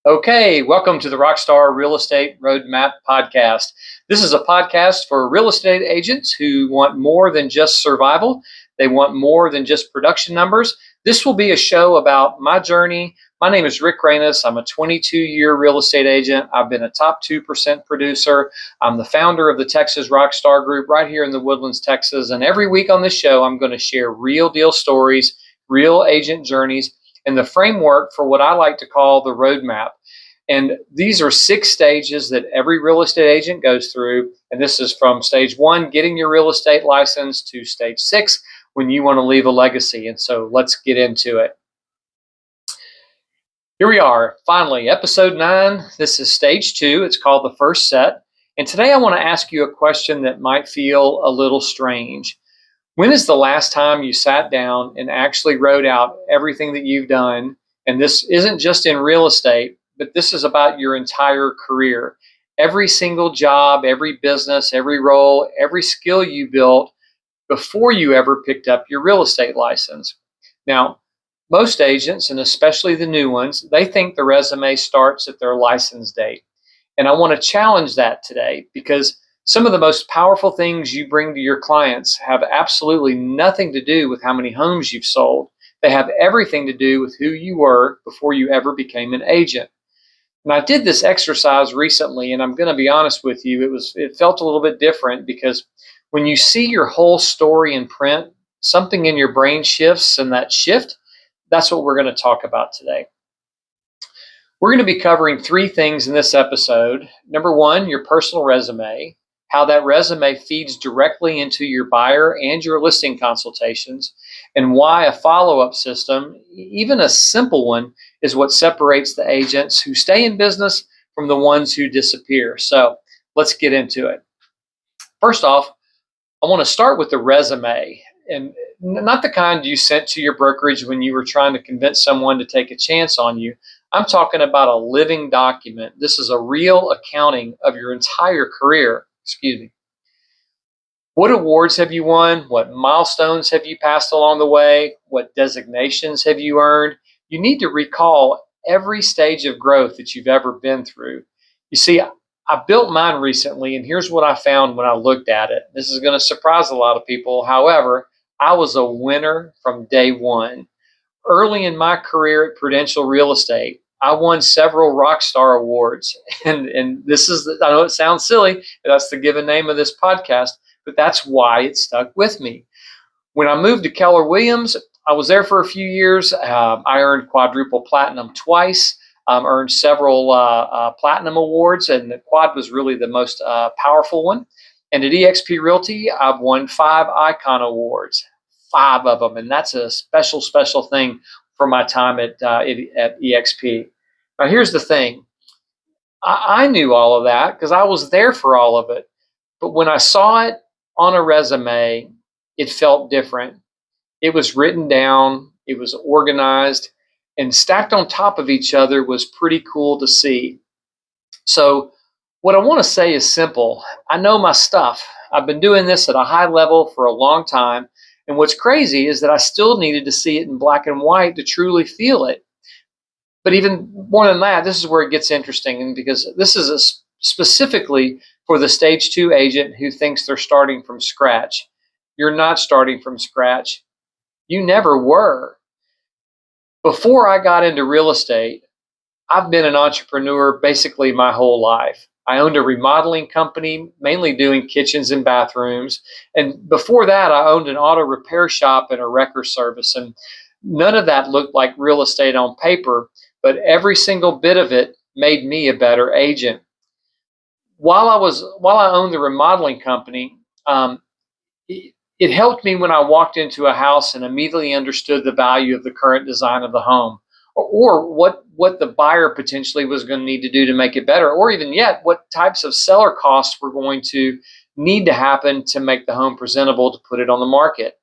Okay, welcome to the RockStar Real Estate Roadmap podcast. This is a podcast for real estate agents who want more than just survival. They want more than just production numbers. This will be a show about my journey. My name is Rick Reynes. I'm a 22-year real estate agent. I've been a top 2% producer. I'm the founder of the Texas RockStar Group right here in the Woodlands, Texas. And every week on this show, I'm going to share real deal stories, real agent journeys, and the framework for what I like to call the roadmap. And these are 6 stages that every real estate agent goes through. And this is from stage 1, getting your real estate license, to stage 6, when you want to leave a legacy. And so let's get into it. Here we are, finally, episode 9. This is stage 2. It's called the first set. And today I want to ask you a question that might feel a little strange. When is the last time you sat down and actually wrote out everything that you've done? And this isn't just in real estate, but this is about your entire career. Every single job, every business, every role, every skill you built before you ever picked up your real estate license. Now, most agents, and especially the new ones, they think the resume starts at their license date. And I want to challenge that today, because some of the most powerful things you bring to your clients have absolutely nothing to do with how many homes you've sold. They have everything to do with who you were before you ever became an agent. And I did this exercise recently, and I'm going to be honest with you, it felt a little bit different, because when you see your whole story in print, something in your brain shifts, and that shift, that's what we're going to talk about today. We're going to be covering 3 things in this episode. Number 1, your personal resume, how that resume feeds directly into your buyer and your listing consultations, and why a follow-up system, even a simple one, is what separates the agents who stay in business from the ones who disappear. So let's get into it. First off, I want to start with the resume, and not the kind you sent to your brokerage when you were trying to convince someone to take a chance on you. I'm talking about a living document. This is a real accounting of your entire career. What awards have you won? What milestones have you passed along the way? What designations have you earned? You need to recall every stage of growth that you've ever been through. You see, I built mine recently, and here's what I found when I looked at it. This is going to surprise a lot of people. However, I was a winner from day one. Early in my career at Prudential Real Estate, I won several RockStar awards. And this is, I know it sounds silly, that's the given name of this podcast, but that's why it stuck with me. When I moved to Keller Williams, I was there for a few years. I earned quadruple platinum twice, earned several platinum awards, and the quad was really the most powerful one. And at eXp Realty, I've won 5 Icon Awards, 5 of them, and that's a special, special thing for my time at eXp. Now, here's the thing. I knew all of that because I was there for all of it. But when I saw it on a resume, it felt different. It was written down, it was organized, and stacked on top of each other was pretty cool to see. So what I want to say is simple. I know my stuff. I've been doing this at a high level for a long time. And what's crazy is that I still needed to see it in black and white to truly feel it. But even more than that, this is where it gets interesting, and because this is specifically for the stage 2 agent who thinks they're starting from scratch. You're not starting from scratch. You never were. Before I got into real estate, I've been an entrepreneur basically my whole life. I owned a remodeling company, mainly doing kitchens and bathrooms. And before that, I owned an auto repair shop and a wrecker service. And none of that looked like real estate on paper, but every single bit of it made me a better agent. While I owned the remodeling company, it helped me when I walked into a house and immediately understood the value of the current design of the home, or what the buyer potentially was going to need to do to make it better, or even yet, what types of seller costs were going to need to happen to make the home presentable to put it on the market.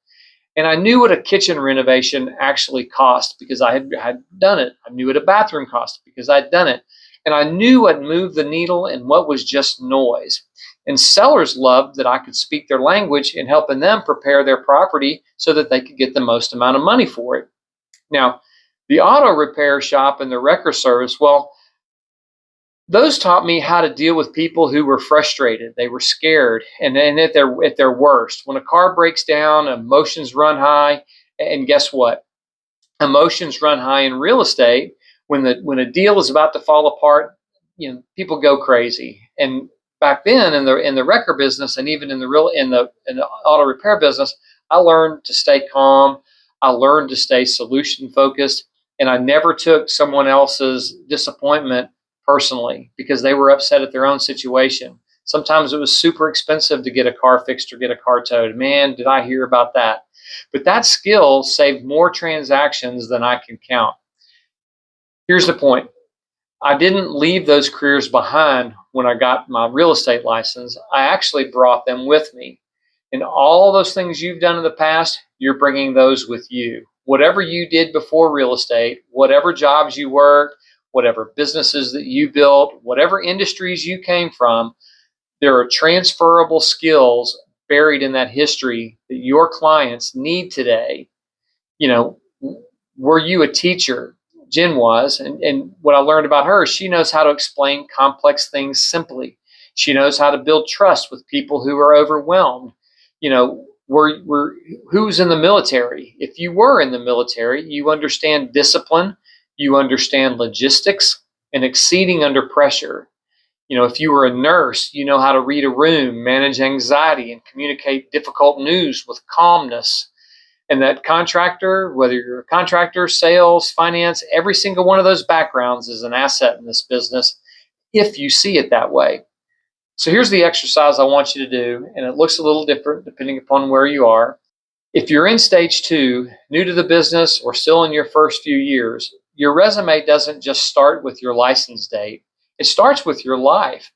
And I knew what a kitchen renovation actually cost because I had done it. I knew what a bathroom cost because I'd done it. And I knew what moved the needle and what was just noise. And sellers loved that I could speak their language in helping them prepare their property so that they could get the most amount of money for it. Now, the auto repair shop and the wrecker service, well, Those taught me how to deal with people who were frustrated. They were scared, and at their worst. When a car breaks down, emotions run high, and guess what? Emotions run high in real estate. When a deal is about to fall apart, people go crazy. And back then, in the wrecker business, and even in the auto repair business, I learned to stay calm. I learned to stay solution focused, and I never took someone else's disappointment personally because they were upset at their own situation. Sometimes it was super expensive to get a car fixed or get a car towed. Man, did I hear about that. But that skill saved more transactions than I can count. Here's the point. I didn't leave those careers behind when I got my real estate license. I actually brought them with me. And all those things you've done in the past, you're bringing those with you. Whatever you did before real estate, whatever jobs you worked, whatever businesses that you built, whatever industries you came from, there are transferable skills buried in that history that your clients need today. You know, were you a teacher? Jen was, and what I learned about her, she knows how to explain complex things simply. She knows how to build trust with people who are overwhelmed. You know, who's in the military? If you were in the military, you understand discipline, you understand logistics, and exceeding under pressure. You know, if you were a nurse, you know how to read a room, manage anxiety, and communicate difficult news with calmness. And that contractor, whether you're a contractor, sales, finance, every single one of those backgrounds is an asset in this business if you see it that way. So here's the exercise I want you to do, and it looks a little different depending upon where you are. If you're in stage 2, new to the business, or still in your first few years, your resume doesn't just start with your license date. It starts with your life.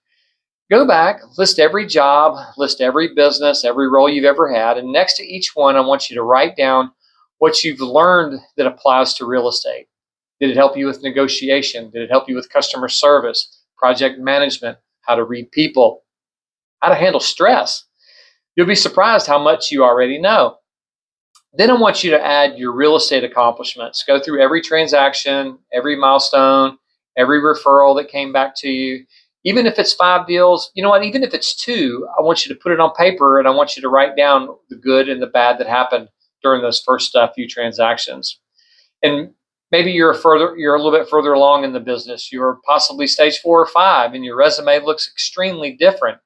Go back, list every job, list every business, every role you've ever had, and next to each one, I want you to write down what you've learned that applies to real estate. Did it help you with negotiation? Did it help you with customer service, project management, how to read people, how to handle stress? You'll be surprised how much you already know. Then I want you to add your real estate accomplishments. Go through every transaction, every milestone, every referral that came back to you. Even if it's 5 deals, you know what, even if it's 2, I want you to put it on paper and I want you to write down the good and the bad that happened during those first few transactions. And maybe you're a little bit further along in the business. You're possibly stage 4 or 5 and your resume looks extremely different.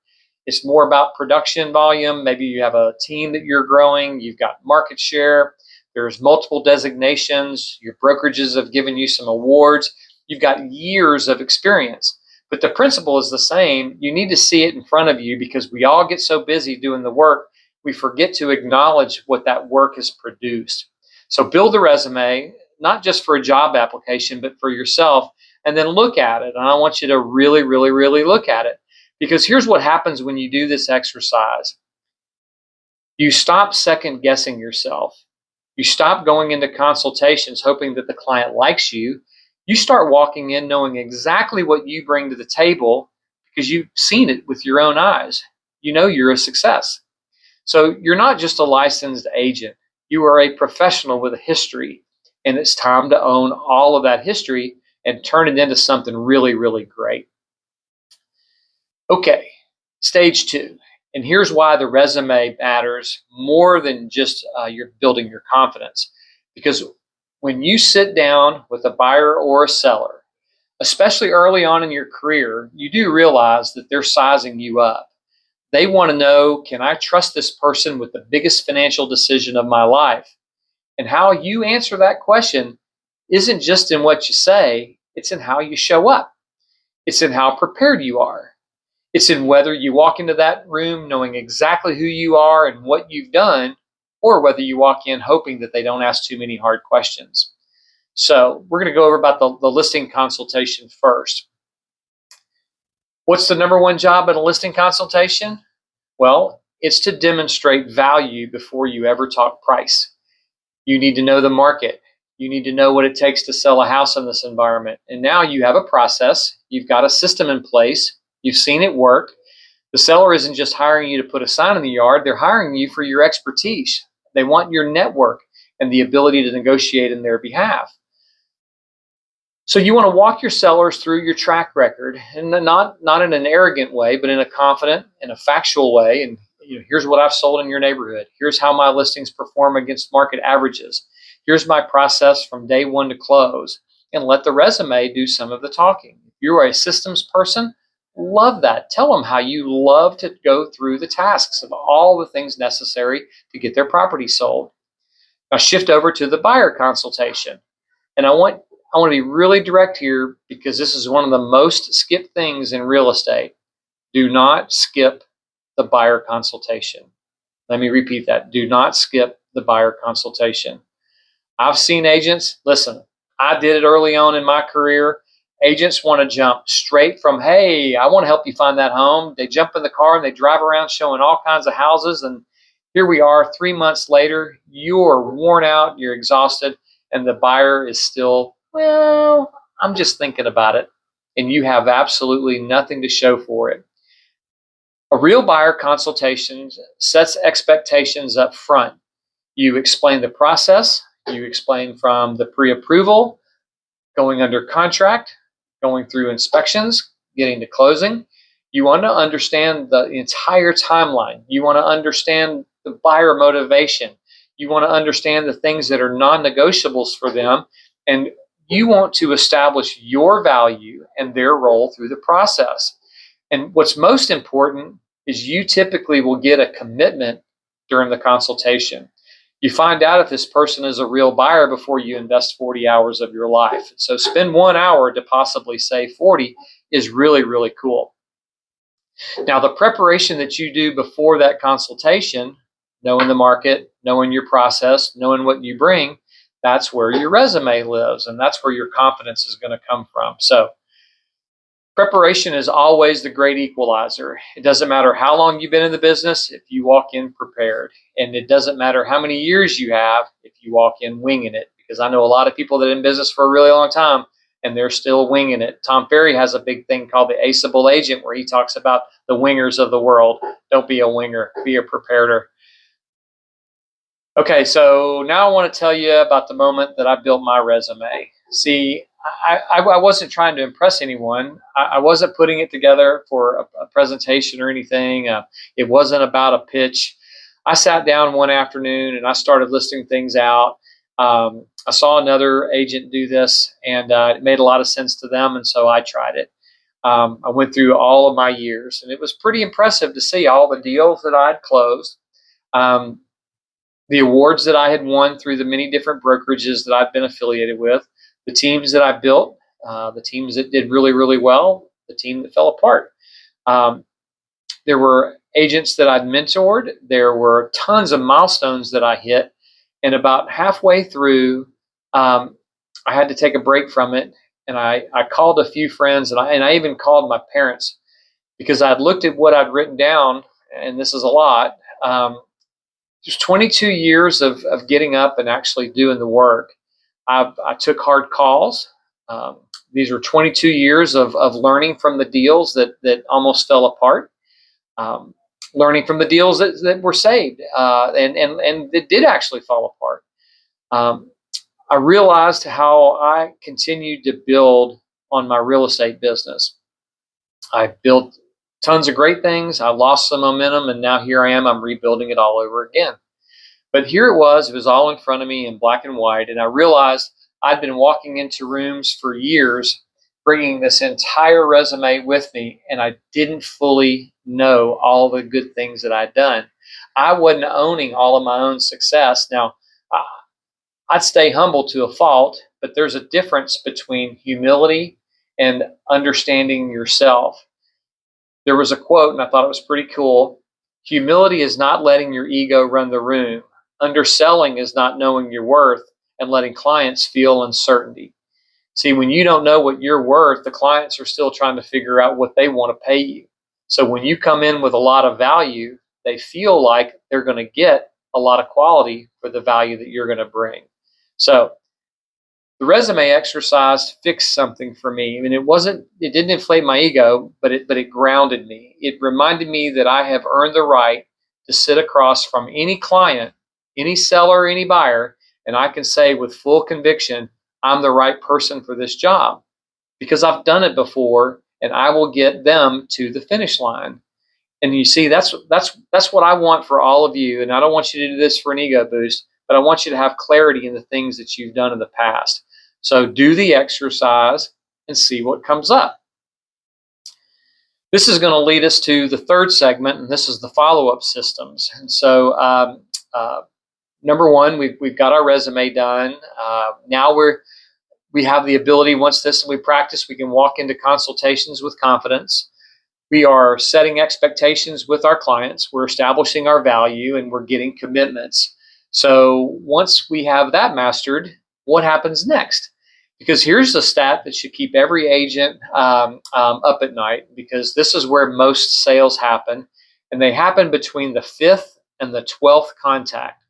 It's more about production volume. Maybe you have a team that you're growing. You've got market share. There's multiple designations. Your brokerages have given you some awards. You've got years of experience. But the principle is the same. You need to see it in front of you because we all get so busy doing the work, we forget to acknowledge what that work has produced. So build a resume, not just for a job application, but for yourself, and then look at it. And I want you to really, really, really look at it. Because here's what happens when you do this exercise. You stop second guessing yourself. You stop going into consultations hoping that the client likes you. You start walking in knowing exactly what you bring to the table because you've seen it with your own eyes. You know you're a success. So you're not just a licensed agent. You are a professional with a history, and it's time to own all of that history and turn it into something really, really great. Okay, stage 2. And here's why the resume matters more than just you're building your confidence. Because when you sit down with a buyer or a seller, especially early on in your career, you do realize that they're sizing you up. They want to know, can I trust this person with the biggest financial decision of my life? And how you answer that question isn't just in what you say, it's in how you show up. It's in how prepared you are. It's in whether you walk into that room knowing exactly who you are and what you've done, or whether you walk in hoping that they don't ask too many hard questions. So we're going to go over about the listing consultation first. What's the number one job in a listing consultation? Well, it's to demonstrate value before you ever talk price. You need to know the market. You need to know what it takes to sell a house in this environment. And now you have a process. You've got a system in place. You've seen it work. The seller isn't just hiring you to put a sign in the yard. They're hiring you for your expertise. They want your network and the ability to negotiate in their behalf. So you want to walk your sellers through your track record, and not in an arrogant way, but in a confident and a factual way. And here's what I've sold in your neighborhood. Here's how my listings perform against market averages. Here's my process from day one to close. And let the resume do some of the talking. If you're a systems person, love that. Tell them how you love to go through the tasks of all the things necessary to get their property sold. Now shift over to the buyer consultation. And I want to be really direct here, because this is one of the most skipped things in real estate. Do not skip the buyer consultation. Let me repeat that. Do not skip the buyer consultation. I've seen agents, listen, I did it early on in my career. Agents want to jump straight from, hey, I want to help you find that home. They jump in the car and they drive around showing all kinds of houses. And here we are 3 months later. You're worn out, you're exhausted, and the buyer is still, well, I'm just thinking about it. And you have absolutely nothing to show for it. A real buyer consultation sets expectations up front. You explain the process. You explain from the pre-approval, going under contract, going through inspections, getting to closing. You want to understand the entire timeline. You want to understand the buyer motivation. You want to understand the things that are non-negotiables for them. And you want to establish your value and their role through the process. And what's most important is you typically will get a commitment during the consultation. You find out if this person is a real buyer before you invest 40 hours of your life. So spend 1 hour to possibly save 40 is really, really cool. Now, the preparation that you do before that consultation, knowing the market, knowing your process, knowing what you bring, that's where your resume lives, and that's where your confidence is going to come from. So preparation is always the great equalizer. It doesn't matter how long you've been in the business if you walk in prepared. And it doesn't matter how many years you have if you walk in winging it. Because I know a lot of people that are in business for a really long time and they're still winging it. Tom Ferry has a big thing called the aceable agent, where he talks about the wingers of the world. Don't be a winger, be a preparer. Okay, so now I want to tell you about the moment that I built my resume. See, I wasn't trying to impress anyone. I wasn't putting it together for a presentation or anything. It wasn't about a pitch. I sat down one afternoon and I started listing things out. I saw another agent do this, and it made a lot of sense to them, and so I tried it. I went through all of my years, and it was pretty impressive to see all the deals that I'd closed, the awards that I had won through the many different brokerages that I've been affiliated with, the teams that I built, the teams that did really, really well, the team that fell apart. There were agents that I'd mentored. There were tons of milestones that I hit. And about halfway through, I had to take a break from it. And I called a few friends, and I even called my parents, because I'd looked at what I'd written down, and this is a lot. Just 22 years of getting up and actually doing the work. I took hard calls. These were 22 years of learning from the deals that almost fell apart, learning from the deals that were saved, and it did actually fall apart. I realized how I continued to build on my real estate business. I built tons of great things. I lost some momentum, and now here I am. I'm rebuilding it all over again. But here it was all in front of me in black and white, and I realized I'd been walking into rooms for years, bringing this entire resume with me, and I didn't fully know all the good things that I'd done. I wasn't owning all of my own success. Now, I'd stay humble to a fault, but there's a difference between humility and understanding yourself. There was a quote, and I thought it was pretty cool. Humility is not letting your ego run the room. Underselling is not knowing your worth and letting clients feel uncertainty. See, when you don't know what you're worth, the clients are still trying to figure out what they want to pay you. So when you come in with a lot of value, they feel like they're going to get a lot of quality for the value that you're going to bring. So the resume exercise fixed something for me. I mean, it didn't inflate my ego, but it grounded me. It reminded me that I have earned the right to sit across from any client, any seller, any buyer, and I can say with full conviction, I'm the right person for this job because I've done it before and I will get them to the finish line. And you see, that's what I want for all of you. And I don't want you to do this for an ego boost, but I want you to have clarity in the things that you've done in the past. So do the exercise and see what comes up. This is going to lead us to the third segment, and this is the follow-up systems. And so number one, we've got our resume done. Now we have the ability, once we practice, we can walk into consultations with confidence. We are setting expectations with our clients. We're establishing our value, and we're getting commitments. So once we have that mastered, what happens next? Because here's the stat that should keep every agent up at night, because this is where most sales happen, and they happen between the 5th and the 12th contact.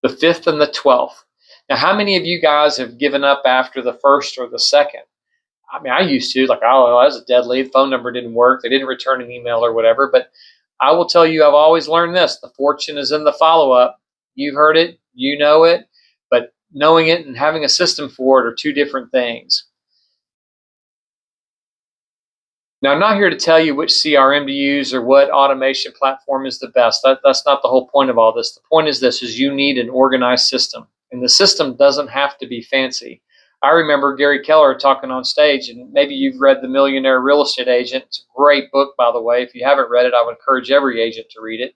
The 5th and the 12th. Now, how many of you guys have given up after the 1st or the 2nd? I mean, I used to, like, oh, that was a dead lead, phone number didn't work, they didn't return an email or whatever, but I will tell you, I've always learned this: the fortune is in the follow-up. You've heard it, you know it, but knowing it and having a system for it are two different things. Now, I'm not here to tell you which CRM to use or what automation platform is the best. That's not the whole point of all this. The point is this: is you need an organized system, and the system doesn't have to be fancy. I remember Gary Keller talking on stage, and maybe you've read The Millionaire Real Estate Agent. It's a great book, by the way. If you haven't read it, I would encourage every agent to read it.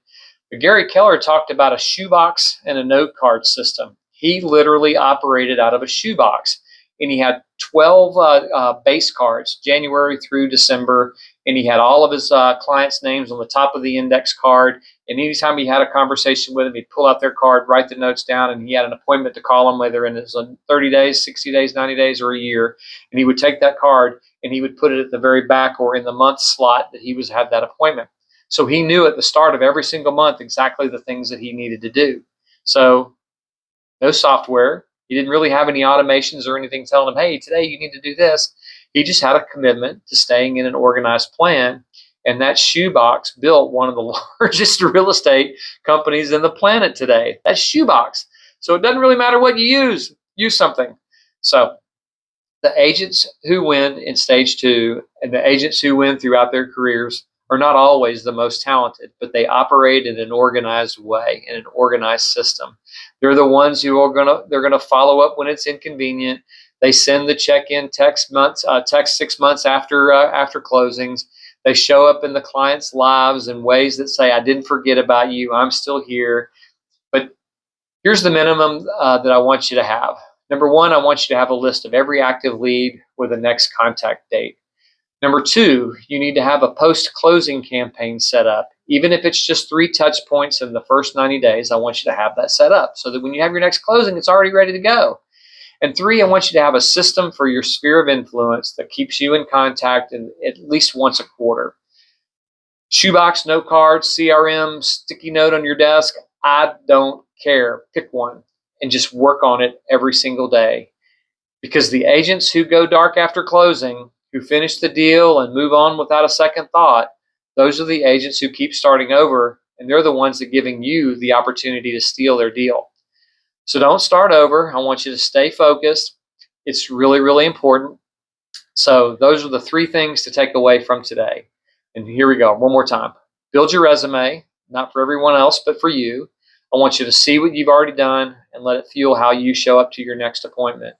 But Gary Keller talked about a shoebox and a note card system. He literally operated out of a shoebox, and he had 12 base cards, January through December, and he had all of his clients' names on the top of the index card. And anytime he had a conversation with them, he'd pull out their card, write the notes down, and he had an appointment to call them, whether in 30 days, 60 days, 90 days, or a year. And he would take that card and he would put it at the very back or in the month slot that he was had that appointment. So he knew at the start of every single month exactly the things that he needed to do. So no software. He didn't really have any automations or anything telling him, hey, today you need to do this. He just had a commitment to staying in an organized plan. And that shoebox built one of the largest real estate companies in the planet today. That shoebox. So it doesn't really matter what you use something. So the agents who win in stage 2 and the agents who win throughout their careers are not always the most talented, but they operate in an organized way, in an organized system. They're the ones who are they're gonna follow up when it's inconvenient. They send the check-in text 6 months after closings. They show up in the client's lives in ways that say, I didn't forget about you, I'm still here. But here's the minimum that I want you to have. Number one, I want you to have a list of every active lead with a next contact date. Number two, you need to have a post-closing campaign set up. Even if it's just 3 touch points in the first 90 days, I want you to have that set up so that when you have your next closing, it's already ready to go. And 3, I want you to have a system for your sphere of influence that keeps you in contact at least once a quarter. Shoebox, note cards, CRM, sticky note on your desk, I don't care. Pick one and just work on it every single day. Because the agents who go dark after closing, who finish the deal and move on without a second thought, those are the agents who keep starting over, and they're the ones that are giving you the opportunity to steal their deal. So don't start over. I want you to stay focused. It's really, really important. So those are the 3 things to take away from today. And here we go, one more time. Build your resume, not for everyone else, but for you. I want you to see what you've already done and let it fuel how you show up to your next appointment.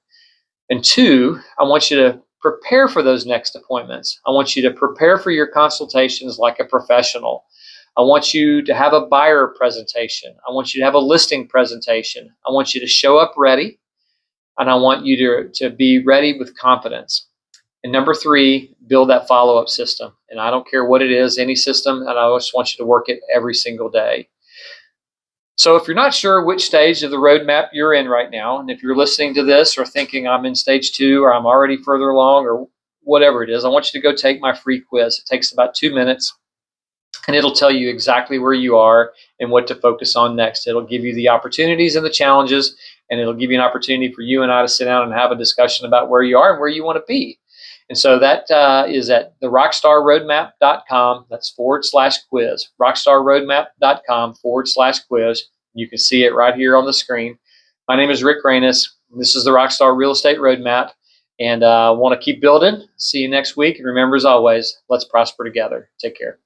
And 2, I want you to prepare for those next appointments. I want you to prepare for your consultations like a professional. I want you to have a buyer presentation. I want you to have a listing presentation. I want you to show up ready, and I want you to be ready with confidence. And number 3, build that follow-up system. And I don't care what it is, any system, and I just want you to work it every single day. So if you're not sure which stage of the roadmap you're in right now, and if you're listening to this or thinking I'm in stage 2 or I'm already further along or whatever it is, I want you to go take my free quiz. It takes about 2 minutes, and it'll tell you exactly where you are and what to focus on next. It'll give you the opportunities and the challenges, and it'll give you an opportunity for you and I to sit down and have a discussion about where you are and where you want to be. And so that is at the RockStarRoadmap.com. That's /quiz. RockStarRoadmap.com /quiz. You can see it right here on the screen. My name is Rick Reynes. This is the RockStar Real Estate Roadmap, and I want to keep building. See you next week. And remember, as always, let's prosper together. Take care.